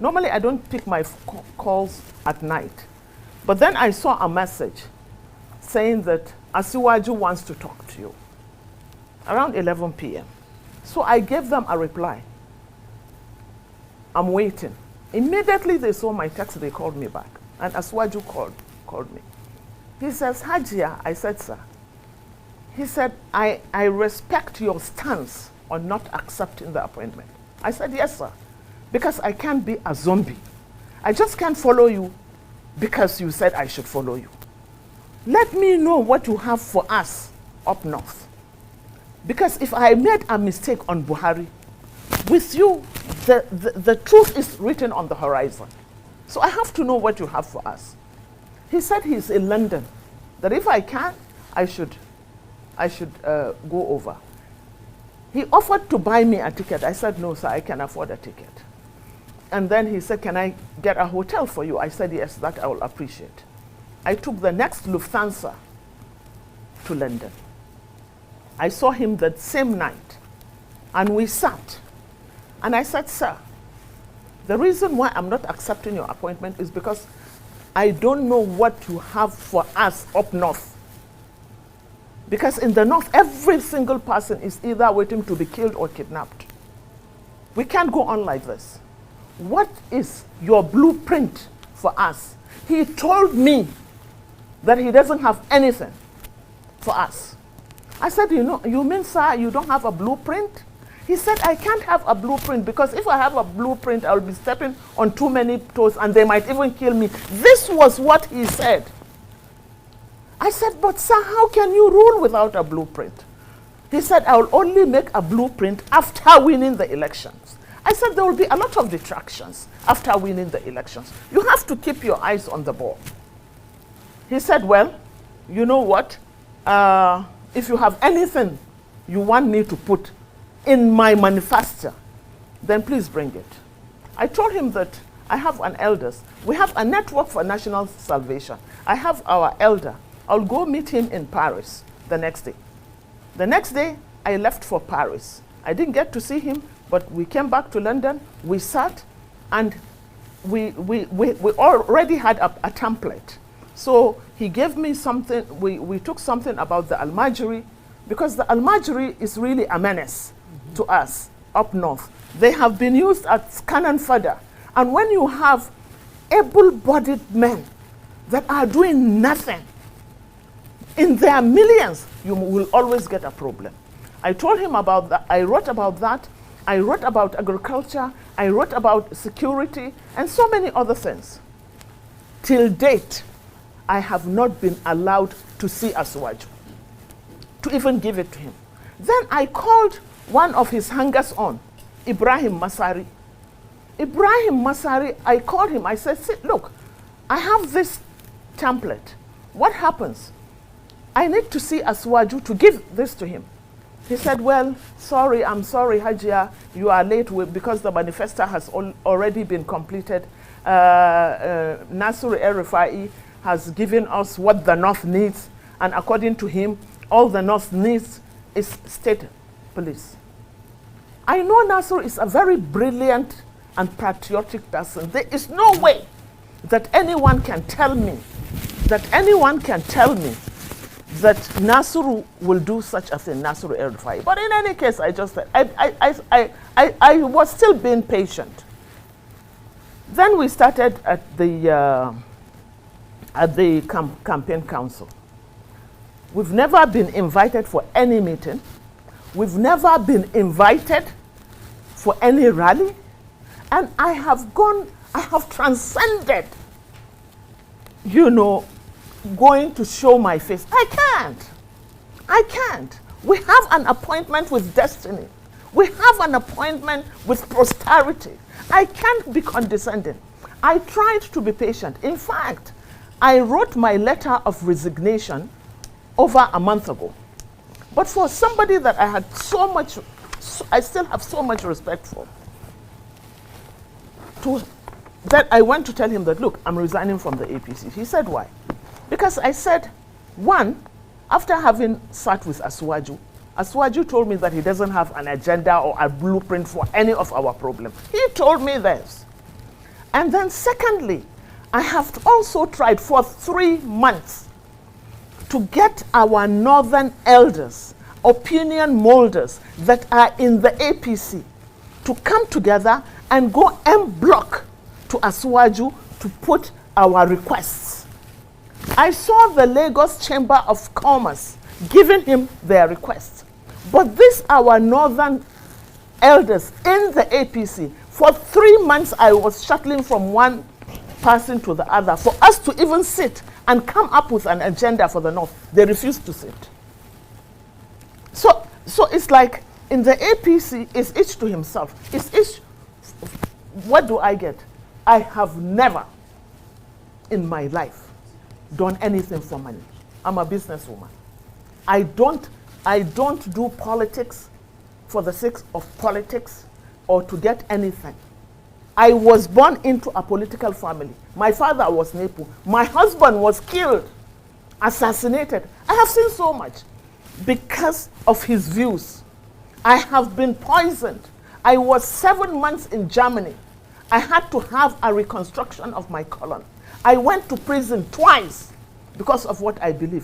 Normally, I don't pick my calls at night. But then I saw a message saying that Asiwaju wants to talk to you around 11 p.m. So I gave them a reply. I'm waiting. Immediately they saw my text, they called me back. And Asiwaju called me. He says, Hajia, I said, sir. He said, I respect your stance on not accepting the appointment. I said, yes, sir. Because I can't be a zombie. I just can't follow you because you said I should follow you. Let me know what you have for us up north. Because if I made a mistake on Buhari, with you, the truth is written on the horizon. So I have to know what you have for us. He said he's in London, that if I can, I should go over. He offered to buy me a ticket. I said, no, sir, I can afford a ticket. And then he said, can I get a hotel for you? I said, yes, that I will appreciate. I took the next Lufthansa to London. I saw him that same night, and we sat. And I said, sir, the reason why I'm not accepting your appointment is because I don't know what you have for us up north. Because in the north, every single person is either waiting to be killed or kidnapped. We can't go on like this. What is your blueprint for us? He told me that he doesn't have anything for us. I said, you mean, sir, you don't have a blueprint? He said, I can't have a blueprint because if I have a blueprint, I'll be stepping on too many toes and they might even kill me. This was what he said. I said, but sir, how can you rule without a blueprint? He said, I will only make a blueprint after winning the elections. I said, there will be a lot of distractions after winning the elections. You have to keep your eyes on the ball. He said, well, you know what? If you have anything you want me to put in my manifesto, then please bring it. I told him that I have an elders. We have a network for national salvation. I have our elder. I'll go meet him in Paris the next day. The next day, I left for Paris. I didn't get to see him, but we came back to London. We sat, and we already had a template. So he gave me something. We took something about the Almajiri, because the Almajiri is really a menace to us up north. They have been used as cannon fodder. And when you have able-bodied men that are doing nothing, in their millions, you will always get a problem. I told him about that. I wrote about that. I wrote about agriculture. I wrote about security and so many other things. Till date, I have not been allowed to see Asiwaju, to even give it to him. Then I called one of his hangers-on, Ibrahim Masari. Ibrahim Masari, I called him. I said, look, I have this template. What happens? I need to see Asiwaju to give this to him. He said, well, sorry, I'm sorry, Hajia, you are late because the manifesto has already been completed. Nasir El-Rufai has given us what the North needs, and according to him, all the North needs is state police. I know Nasir is a very brilliant and patriotic person. There is no way that anyone can tell me that Nasir will do such a thing, Nasir El-Rufai. But in any case, I just said, I was still being patient. Then we started at the campaign council. We've never been invited for any meeting. We've never been invited for any rally. And I have transcended, going to show my face. I can't. We have an appointment with destiny. We have an appointment with prosperity. I can't be condescending. I tried to be patient. In fact, I wrote my letter of resignation over a month ago. But for somebody that I had I still have so much respect for, that I went to tell him that, look, I'm resigning from the APC. He said, why? Because I said, one, after having sat with Asiwaju told me that he doesn't have an agenda or a blueprint for any of our problems. He told me this. And then secondly, I have also tried for 3 months to get our northern elders, opinion molders that are in the APC to come together and go en bloc to Asiwaju to put our requests. I saw the Lagos Chamber of Commerce giving him their requests. But these our northern elders in the APC, for 3 months I was shuttling from one person to the other for us to even sit and come up with an agenda for the North. They refused to sit. So it's like in the APC, it's each to himself. It's each. What do I get? I have never in my life done anything for money. I'm a businesswoman. I don't do politics for the sake of politics or to get anything. I was born into a political family. My father was Nepu. My husband was killed, assassinated. I have seen so much because of his views. I have been poisoned. I was 7 months in Germany. I had to have a reconstruction of my colon. I went to prison twice because of what I believe.